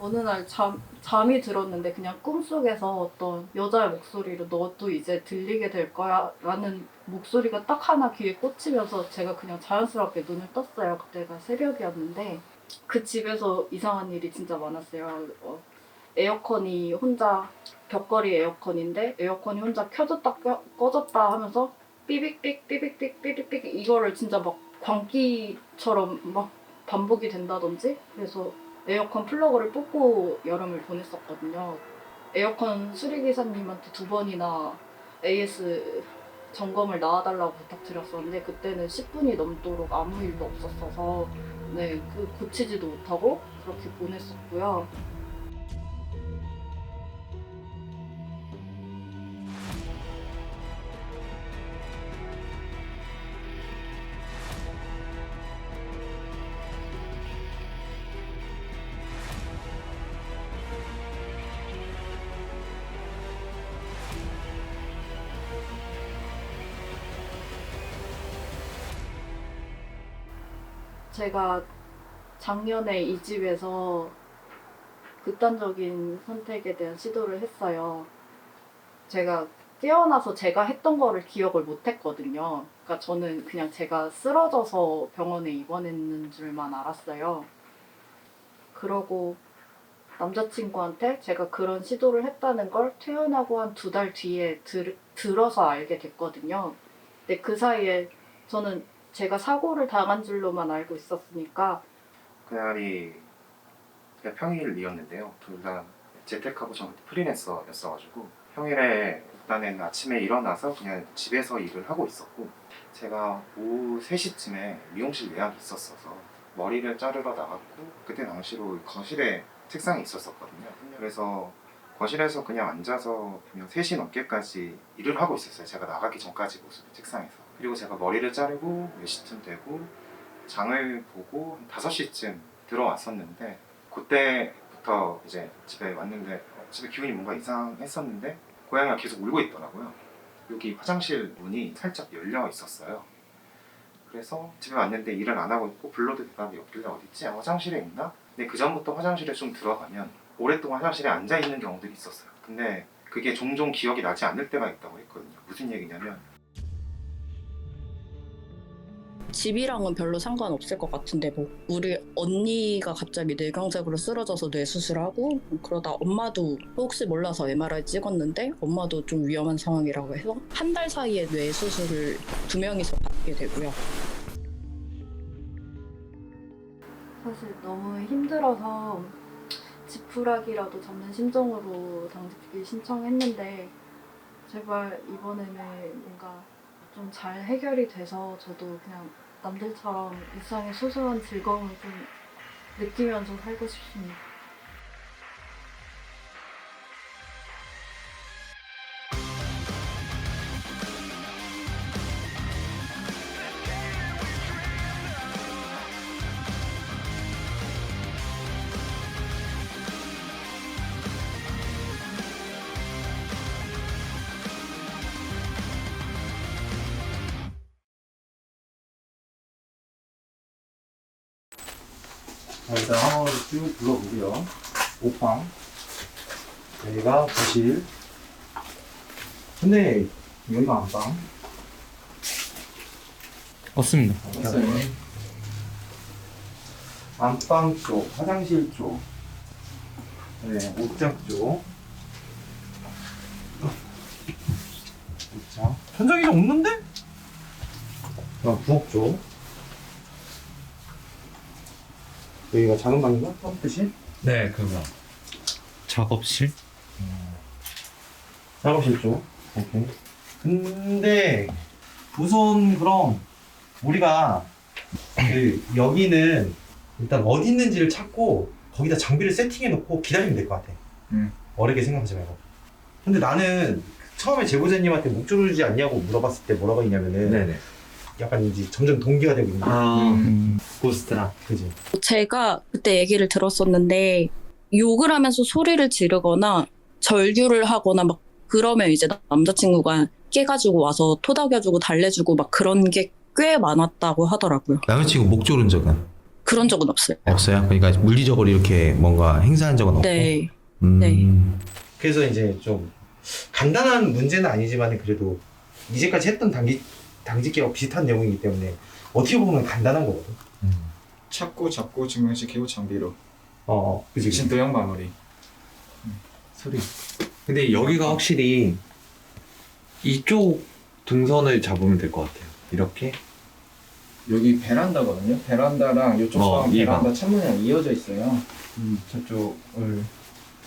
어느 날 잠이 들었는데 그냥 꿈속에서 어떤 여자의 목소리로 너도 이제 들리게 될 거야 라는 목소리가 딱 하나 귀에 꽂히면서 제가 그냥 자연스럽게 눈을 떴어요. 그때가 새벽이었는데 그 집에서 이상한 일이 진짜 많았어요. 에어컨이 혼자 벽걸이 에어컨인데 에어컨이 혼자 켜졌다 꺼졌다 하면서 삐빅삐 삐빅삐 삐빅삐 이거를 진짜 막 광기처럼 막 반복이 된다든지 그래서 에어컨 플러그를 뽑고 여름을 보냈었거든요. 에어컨 수리기사님한테 2번이나 AS 점검을 나와달라고 부탁드렸었는데 그때는 10분이 넘도록 아무 일도 없었어서 네, 고치지도 못하고 그렇게 보냈었고요. 제가 작년에 이 집에서 극단적인 선택에 대한 시도를 했어요. 제가 깨어나서 제가 했던 거를 기억을 못 했거든요. 그러니까 저는 그냥 제가 쓰러져서 병원에 입원했는 줄만 알았어요. 그러고 남자친구한테 제가 그런 시도를 했다는 걸 퇴원하고 한 2달 뒤에 들어서 알게 됐거든요. 근데 그 사이에 저는 제가 사고를 당한 줄로만 알고 있었으니까 그날이 그냥 평일이었는데요. 둘 다 재택하고 저 그때 프리랜서였어가지고 평일에 일단은 아침에 일어나서 그냥 집에서 일을 하고 있었고 제가 오후 3시쯤에 미용실 예약이 있었어서 머리를 자르러 나갔고 그때 당시로 거실에 책상이 있었거든요. 그래서 거실에서 그냥 앉아서 그냥 3시 넘게까지 일을 하고 있었어요. 제가 나가기 전까지 모습 책상에서. 그리고 제가 머리를 자르고 4시쯤 되고 장을 보고 한 5시쯤 들어왔었는데 그때부터 이제 집에 왔는데 집에 기분이 뭔가 이상했었는데 고양이가 계속 울고 있더라고요. 여기 화장실 문이 살짝 열려 있었어요. 그래서 집에 왔는데 일을 안 하고 있고 불러도 대답이 없길래 어딨지? 화장실에 있나? 근데 그 전부터 화장실에 좀 들어가면 오랫동안 화장실에 앉아 있는 경우들이 있었어요. 근데 그게 종종 기억이 나지 않을 때가 있다고 했거든요. 무슨 얘기냐면 집이랑은 별로 상관없을 것 같은데 뭐 우리 언니가 갑자기 뇌경색으로 쓰러져서 뇌수술하고 그러다 엄마도 혹시 몰라서 MRI 찍었는데 엄마도 좀 위험한 상황이라고 해서 한 달 사이에 뇌수술을 2명이서 받게 되고요. 사실 너무 힘들어서 지푸라기라도 잡는 심정으로 당직비 신청했는데 제발 이번에는 뭔가 좀 잘 해결이 돼서 저도 그냥 남들처럼 일상의 소소한 즐거움을 좀 느끼면서 살고 싶습니다. 자, 일단 한번 쭉 둘러보고요. 옥방. 여기가 거실. 근데 여기가 안방. 없습니다. 안방 쪽, 화장실 쪽, 네, 옷장 쪽. 옷장. 현장이 없는데? 그럼 부엌 쪽. 여기가 작은 방인가? 컴퓨터실? 네, 그거. 작업실? 작업실 쪽. 오케이. 근데 우선 그럼 우리가 여기는 일단 어디 있는지를 찾고 거기다 장비를 세팅해 놓고 기다리면 될 것 같아. 어렵게 생각하지 말고. 근데 나는 처음에 제보자님한테 목 조르지 않냐고 물어봤을 때 뭐라고 했냐면은 네네. 약간 이제 점점 동기가 되고 있는 거야. 고스트라. 그지? 제가 그때 얘기를 들었었는데 욕을 하면서 소리를 지르거나 절규를 하거나 막 그러면 이제 남자친구가 깨가지고 와서 토닥여주고 달래주고 막 그런 게 꽤 많았다고 하더라고요. 남자친구 목 조른 적은? 그런 적은 없어요. 없어요? 그러니까 물리적으로 이렇게 뭔가 행사한 적은 없고. 네. 그래서 이제 좀 간단한 문제는 아니지만 그래도 이제까지 했던 당직기와 비슷한 내용이기 때문에 어떻게 보면 간단한 거거든. 찾고 잡고 증명시키고 장비로 그치. 진도형 마무리. 소리. 근데 여기가 확실히 이쪽 동선을 잡으면 될 것 같아요. 이렇게. 여기 베란다거든요. 베란다랑 이쪽 방 이 베란다 창문이랑 이어져 있어요. 저쪽을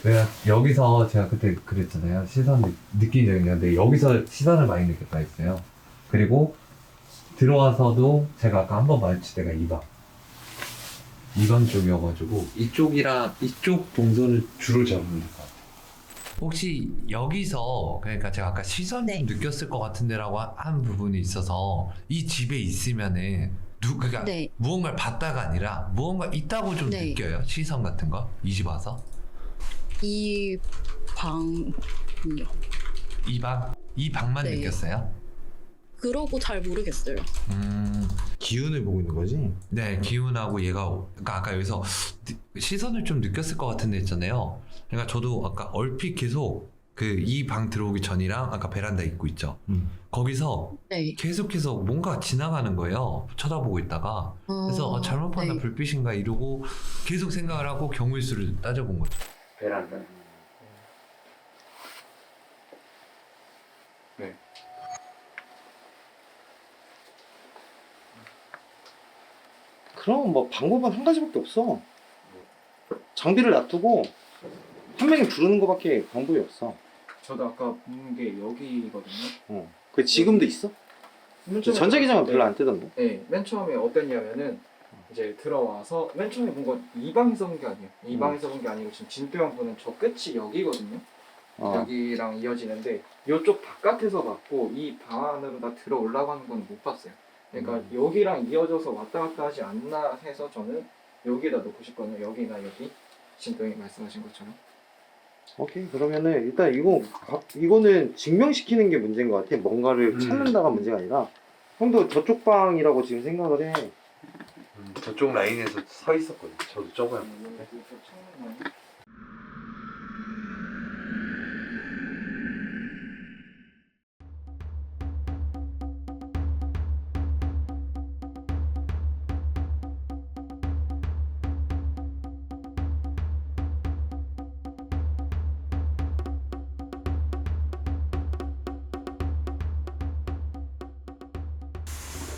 내가 여기서 제가 그때 그랬잖아요. 시선 느낀 적이 있는데 여기서 시선을 많이 느꼈다 했어요. 그리고 들어와서도 제가 아까 한 번 마주칠 때가 2번 쪽이어가지고 이쪽이랑 이쪽 동선을 주로 잡으면 될 것 같아요. 혹시 여기서 그러니까 제가 아까 시선 네. 좀 느꼈을 것 같은데라고 한 부분이 있어서 이 집에 있으면은 그러니까 네. 무언가를 봤다가 아니라 무언가 있다고 좀 네. 느껴요 시선 같은 거 이 집 와서 이 방이요. 이 방만 네. 느꼈어요? 그러고 잘 모르겠어요. 기운을 보고 있는 거지? 네 기운하고 얘가 그러니까 아까 여기서 시선을 좀 느꼈을 것 같은데 있잖아요. 그러니까 저도 아까 얼핏 계속 그 이 방 들어오기 전이랑 아까 베란다 입고 있죠. 거기서 네. 계속해서 뭔가 지나가는 거예요. 쳐다보고 있다가 그래서 잘못 봤나 네. 불빛인가 이러고 계속 생각을 하고 경우일수를 따져본 거죠. 베란다. 네. 그럼 뭐 방법은 한 가지밖에 없어. 장비를 놔두고 한 명이 부르는 거밖에 방법이 없어. 저도 아까 본 게 여기거든요. 그 지금도 있어? 맨 처음에 전자기장은 봤을 별로 때- 안 뜨던데. 네, 맨 처음에 어땠냐면은 이제 들어와서 맨 처음에 본 건 이 방에서 본 게 아니에요. 이 방에서 본 게 아니고 지금 진도형 보는 저 끝이 여기거든요. 여기랑 이어지는데 이쪽 바깥에서 봤고 이 방 안으로 다 들어 올라가는 건 못 봤어요. 그러니까 여기랑 이어져서 왔다 갔다 하지 않나 해서 저는 여기에다 놓고 싶거든요. 여기나 여기 진도형이 말씀하신 것처럼. 오케이, 그러면은 일단 이거는 증명시키는 게 문제인 것 같아. 뭔가를 찾는다가 문제가 아니라. 형도 저쪽 방이라고 지금 생각을 해. 저쪽 라인에서 서 있었거든요. 저도 저거요.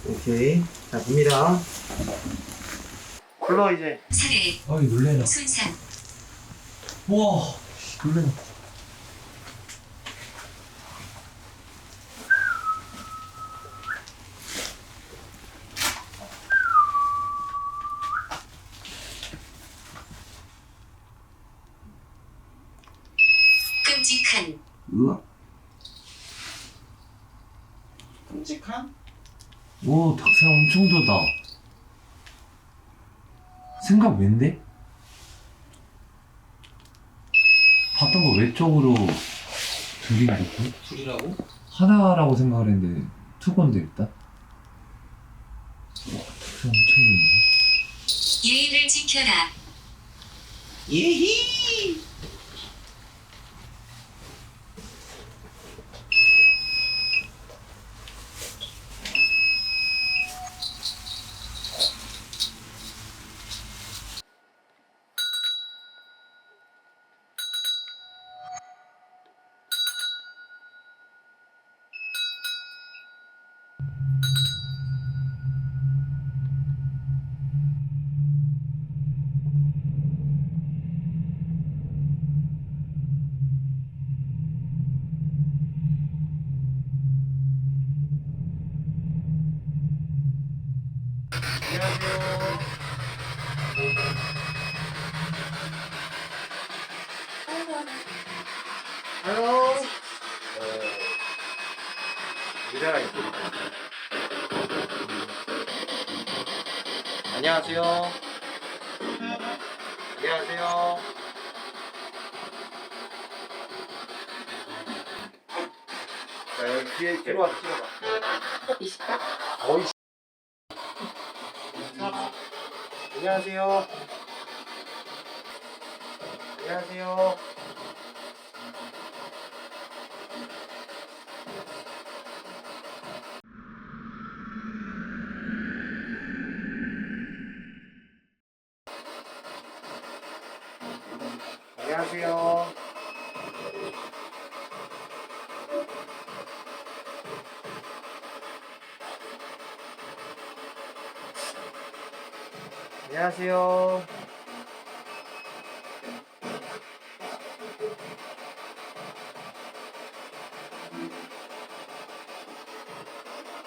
오케이. 자, 봅니다. 불러, 이제. 살해, 어이 놀래라. 순상, 우와 놀래라. 끔찍한, 우와. 끔찍한? 오 닭살 엄청 돋아. 생각 왠데? 봤던 거 외적으로 둘인데 둘이라고? 하나라고 생각을 했는데 투건데 일단. 닭살 엄청 돋네. 예의를 지켜라. 예히! 안녕하세요. 안녕하세요. 자, 여기 뒤에 들어와서 찍어봐. 어이, 안녕하세요. 안녕하세요. 안녕하세요. 안녕하세요.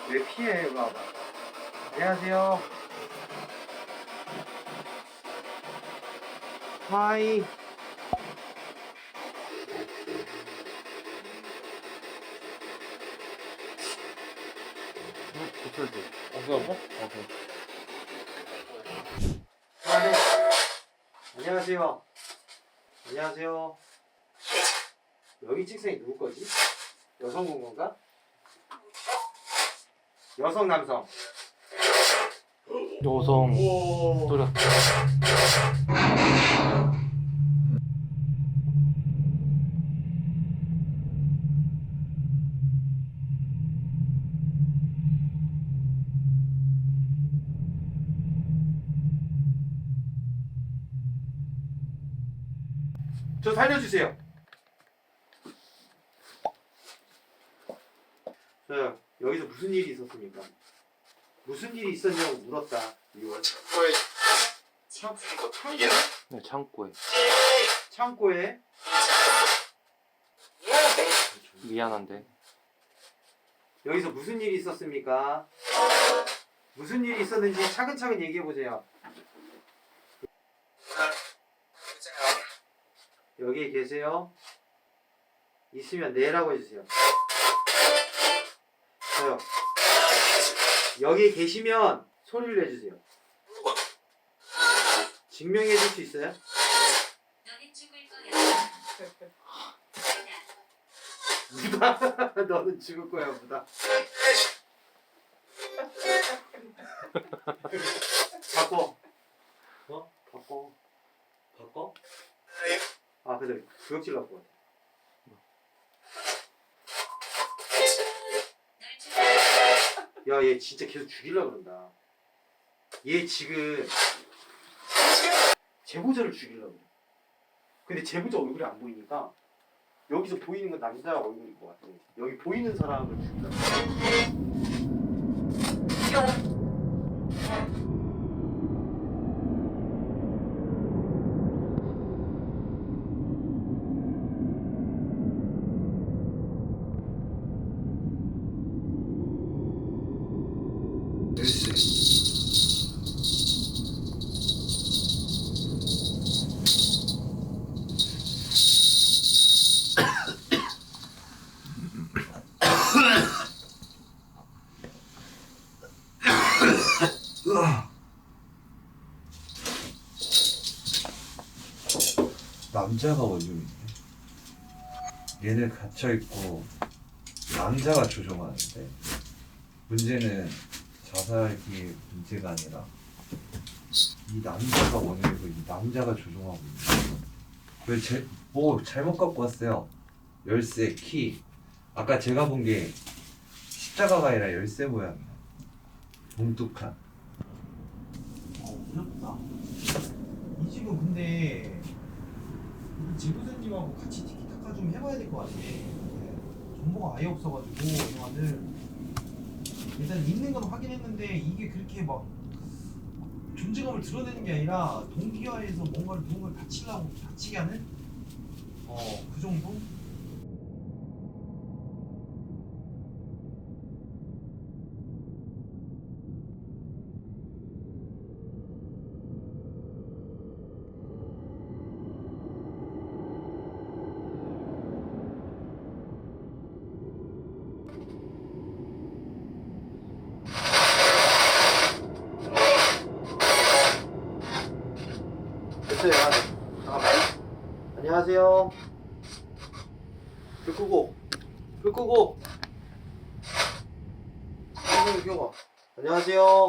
왜 피해? 이거 와봐. 안녕하세요. 하이. 안녕하세요. 안녕하세요. 여기 책상이 누구 거지? 여성 공건가? 여성 남성. 여성 또렷. 저 살려주세요. 저 여기서 무슨 일이 있었습니까? 무슨 일이 있었냐고 물었다. 이거 네, 창고에. 창고에 미안한데. 여기서 무슨 일이 있었습니까? 무슨 일이 있었는지 차근차근 얘기해 보세요. 여기 계세요? 있으면 네라고 해주세요. 저요. 여기 계시면 소리를 내주세요. 증명해 줄 수 있어요? 너는 죽을 거야. 무다. 너는 죽을 거야, 무다. 바꿔. 어? 바꿔. 바꿔? 아, 근데 구역질 갖고 왔다. 야, 얘 진짜 계속 죽이려고 그런다. 얘 지금 제보자를 죽이려고 그래. 근데 제보자 얼굴이 안 보이니까 여기서 보이는 건 남자 얼굴인 것 같아. 여기 보이는 사람을 죽이려고 그래. 남자가 원흉이네. 얘는 갇혀있고 남자가 조종하는데 문제는 자살이 문제가 아니라 이 남자가 원흉이고 이 남자가 조종하고 있는 거예요. 뭐 잘못 갖고 왔어요. 열쇠, 키. 아까 제가 본 게 십자가가 아니라 열쇠 모양이야. 봉tuk한. 어렵다. 이 집은 근데 지부장님하고 같이 티키타카 좀 해봐야 될 것 같아. 정보가 아예 없어가지고 영화를 일단 있는 건 확인했는데 이게 그렇게 막 존재감을 드러내는 게 아니라 동기화해서 뭔가를 누군가를 다치게 하는 그 정도? 됐어요. 잠깐만. 안녕하세요. 불 끄고. 선생님 켜봐. 안녕하세요.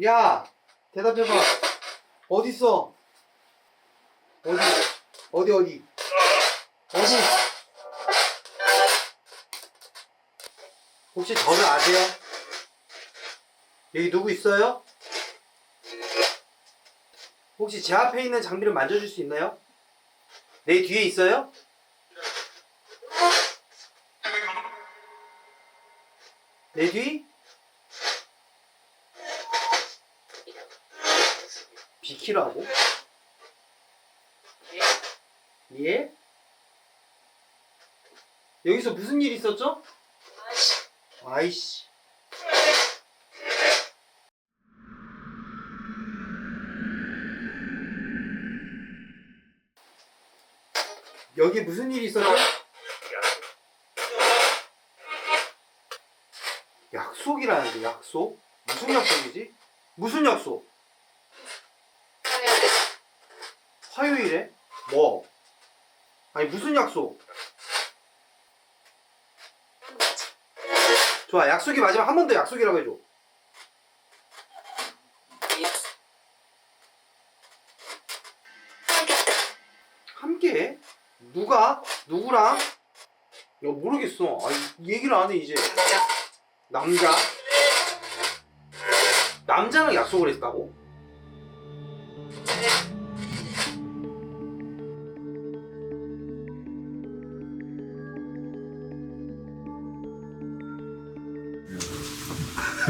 야, 대답해봐. 어딨어? 어디? 어디? 혹시 저를 아세요? 여기 누구 있어요? 혹시 제 앞에 있는 장비를 만져줄 수 있나요? 내 뒤에 있어요? 내 뒤? 비키라고? 예? 여기서 무슨 일 있었죠? 아이씨. 여기 무슨 일이 있었죠? 약속이라는데, 약속? 무슨 약속이지? 무슨 약속? 화요일에? 뭐? 아니 무슨 약속? 좋아, 약속이 맞으면 한 번 더 약속이라고 해줘. 함께? 누가? 누구랑? 야, 모르겠어. 얘기를 안 해 이제. 남자? 남자랑 약속을 했다고?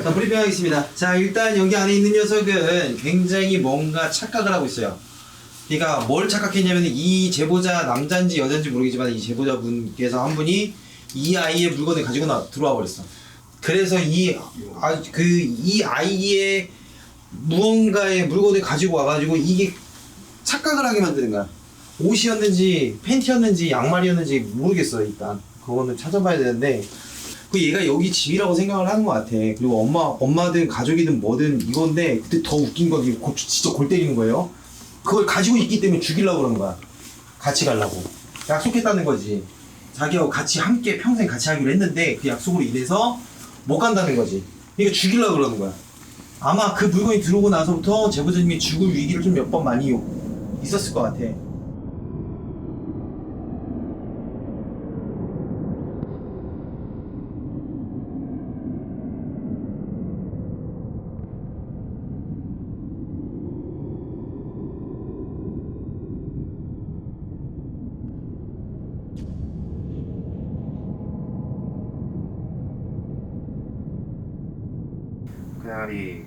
자, 브리핑하겠습니다. 자, 일단 여기 안에 있는 녀석은 굉장히 뭔가 착각을 하고 있어요. 그러니까 뭘 착각했냐면 이 제보자 남자인지 여자인지 모르겠지만 이 제보자분께서 한 분이 이 아이의 물건을 가지고 들어와 버렸어. 그래서 이 아이의 무언가의 물건을 가지고 와가지고 이게 착각을 하게 만드는 거야. 옷이었는지 팬티였는지 양말이었는지 모르겠어. 일단 그거는 찾아봐야 되는데 그 얘가 여기 집이라고 생각을 하는 것 같아. 그리고 엄마든 가족이든 뭐든 이건데 그때 더 웃긴 건 진짜 골 때리는 거예요. 그걸 가지고 있기 때문에 죽이려고 그러는 거야. 같이 가려고 약속했다는 거지. 자기하고 같이 함께 평생 같이 하기로 했는데 그 약속으로 인해서 못 간다는 거지. 그러니까 죽이려고 그러는 거야. 아마 그 물건이 들어오고 나서부터 제보자님이 죽을 위기를 좀 몇 번 많이 있었을 것 같아. 그날이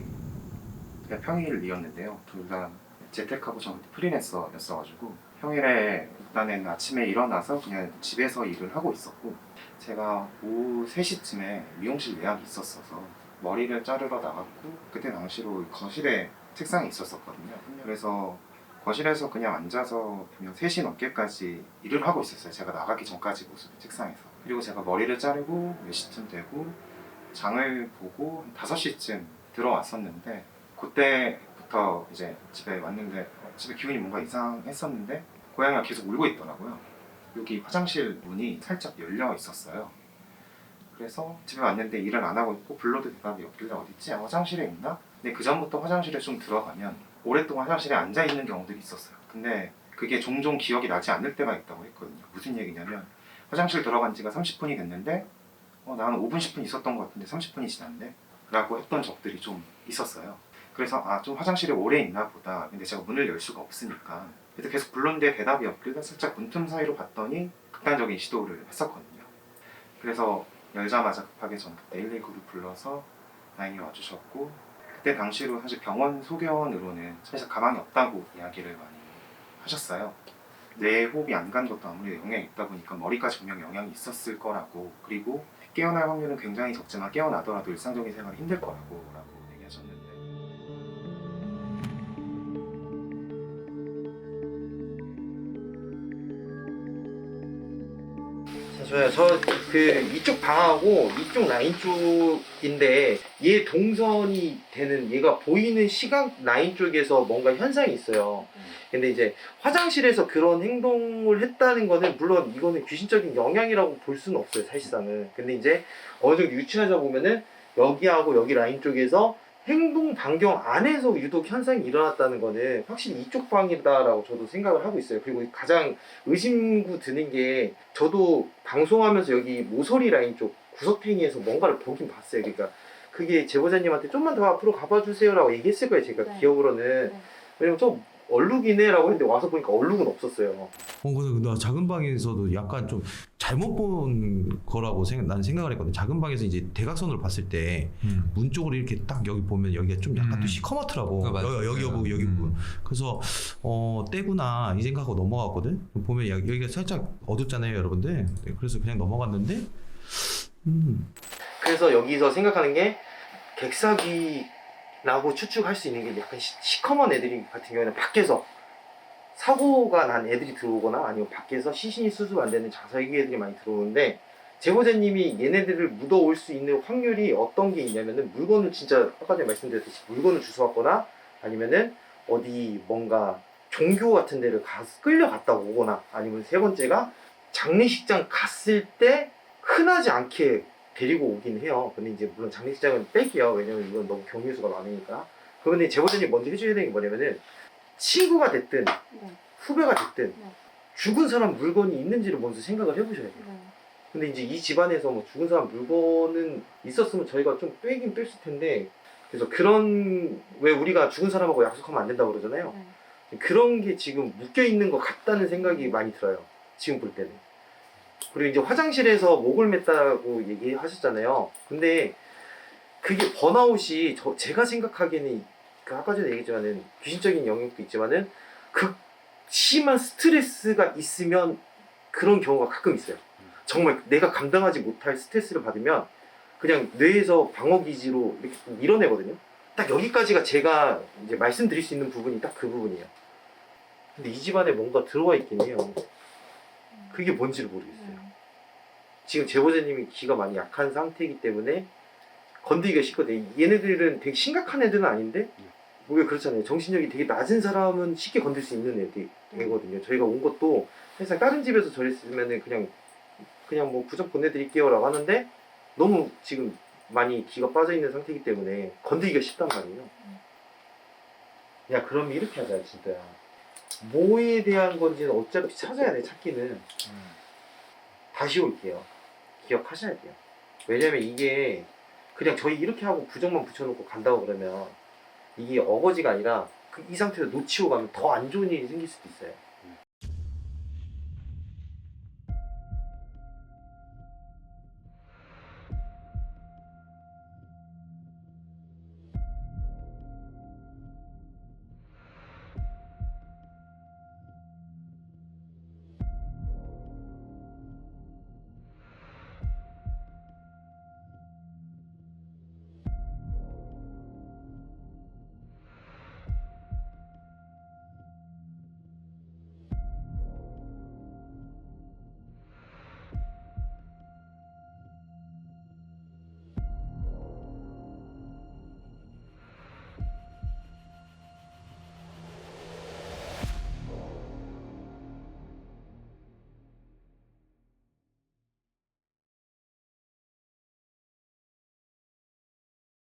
그냥 평일이었는데요. 둘 다 재택하고 전 프리랜서였어가지고 평일에 일단은 아침에 일어나서 그냥 집에서 일을 하고 있었고 제가 오후 3시쯤에 미용실 예약이 있었어서 머리를 자르러 나갔고 그때 당시로 거실에 책상이 있었거든요. 그래서 거실에서 그냥 앉아서 그냥 3시 넘게까지 일을 하고 있었어요. 제가 나가기 전까지 모습 책상에서. 그리고 제가 머리를 자르고 몇 시쯤 되고 장을 보고 5시쯤 들어왔었는데 그때부터 이제 집에 왔는데 집에 기분이 뭔가 이상했었는데 고양이가 계속 울고 있더라고요. 여기 화장실 문이 살짝 열려 있었어요. 그래서 집에 왔는데 일을 안 하고 있고 불러도 대답이 없길래 어딨지? 화장실에 있나? 근데 그 전부터 화장실에 좀 들어가면 오랫동안 화장실에 앉아 있는 경우들이 있었어요. 근데 그게 종종 기억이 나지 않을 때가 있다고 했거든요. 무슨 얘기냐면 화장실 들어간 지가 30분이 됐는데 나는 5분 10분 있었던 것 같은데 30분이 지났네? 라고 했던 적들이 좀 있었어요. 그래서 좀 화장실에 오래 있나 보다. 근데 제가 문을 열 수가 없으니까 그래서 계속 불렀는데 대답이 없길래 살짝 문틈 사이로 봤더니 극단적인 시도를 했었거든요. 그래서 열자마자 급하게 저는 그때 119를 불러서 다행히 와주셨고 그때 당시로 사실 병원 소견으로는 사실 가망이 없다고 이야기를 많이 하셨어요. 뇌 호흡이 안 간 것도 아무래도 영향이 있다 보니까 머리까지 분명 영향이 있었을 거라고, 그리고 깨어날 확률은 굉장히 적지만 깨어나더라도 일상적인 생활이 힘들 거라고 얘기하셨는데 저 이쪽 방하고 이쪽 라인 쪽인데 얘 동선이 되는 얘가 보이는 시각 라인 쪽에서 뭔가 현상이 있어요. 근데 이제 화장실에서 그런 행동을 했다는 거는 물론 이거는 귀신적인 영향이라고 볼 수는 없어요, 사실상은. 근데 이제 어느 정도 유추하자 보면은 여기하고 여기 라인 쪽에서 행동 반경 안에서 유독 현상이 일어났다는 거는 확실히 이쪽 방이다라고 저도 생각을 하고 있어요. 그리고 가장 의심구 드는 게 저도 방송하면서 여기 모서리 라인 쪽 구석탱이에서 뭔가를 보긴 봤어요. 그러니까 그게 제보자님한테 좀만 더 앞으로 가봐 주세요라고 얘기했을 거예요. 제가 네. 기억으로는. 네. 왜냐면 좀 얼룩이네라고 했는데 와서 보니까 얼룩은 없었어요. 근데 나 작은 방에서도 약간 좀 잘못 본 거라고 난 생각을 했거든. 작은 방에서 이제 대각선으로 봤을 때 문 쪽으로 이렇게 딱 여기 보면 여기가 좀 약간 또 시커멓더라고. 맞아요. 여기 보고 여기 부분. 그래서 떼구나 이 생각하고 넘어갔거든. 보면 여기가 살짝 어둡잖아요, 여러분들. 네, 그래서 그냥 넘어갔는데. 그래서 여기서 생각하는 게 객사기라고 추측할 수 있는 게 약간 시커먼 애들이 같은 경우에는 밖에서 사고가 난 애들이 들어오거나 아니면 밖에서 시신이 수습 안 되는 자살기 애들이 많이 들어오는데 제보자님이 얘네들을 묻어올 수 있는 확률이 어떤 게 있냐면은 물건을 진짜 아까 전에 말씀드렸듯이 물건을 주워왔거나 아니면은 어디 뭔가 종교 같은 데를 끌려갔다 오거나 아니면 세 번째가 장례식장 갔을 때 흔하지 않게 데리고 오긴 해요. 근데 이제 물론 장례식장은 뺄게요. 왜냐면 이건 너무 경유수가 많으니까. 그런데 제보자님 먼저 해줘야 되는 게 뭐냐면은 친구가 됐든 네. 후배가 됐든 네. 죽은 사람 물건이 있는지를 먼저 생각을 해보셔야 돼요. 네. 근데 이제 이 집안에서 뭐 죽은 사람 물건은 있었으면 저희가 좀 빼긴 뺐을 텐데 그래서 그런 왜 우리가 죽은 사람하고 약속하면 안 된다고 그러잖아요. 네. 그런 게 지금 묶여 있는 것 같다는 생각이 많이 들어요. 지금 볼 때는. 그리고 이제 화장실에서 목을 맸다고 얘기하셨잖아요. 근데 그게 번아웃이 제가 생각하기에는 그 아까 전에 얘기했지만은 귀신적인 영역도 있지만은 심한 스트레스가 있으면 그런 경우가 가끔 있어요. 정말 내가 감당하지 못할 스트레스를 받으면 그냥 뇌에서 방어기지로 이렇게 밀어내거든요. 딱 여기까지가 제가 이제 말씀드릴 수 있는 부분이 딱 그 부분이에요. 근데 이 집안에 뭔가 들어와 있긴 해요. 그게 뭔지를 모르겠어요. 지금 제보자님이 기가 많이 약한 상태이기 때문에 건드리기가 쉽거든요. 얘네들은 되게 심각한 애들은 아닌데 왜 그렇잖아요. 정신력이 되게 낮은 사람은 쉽게 건들 수 있는 애거든요. 저희가 온 것도 사실상 다른 집에서 저랬으면은 그냥 뭐 부적 보내드릴게요 라고 하는데 너무 지금 많이 기가 빠져있는 상태이기 때문에 건드리기가 쉽단 말이에요. 야 그럼 이렇게 하자 진짜. 뭐에 대한 건지는 어차피 찾아야 돼. 찾기는. 다시 올게요. 기억하셔야 돼요. 왜냐면 이게 그냥 저희 이렇게 하고 부적만 붙여놓고 간다고 그러면 이게 어거지가 아니라 이 상태로 놓치고 가면 더 안 좋은 일이 생길 수도 있어요.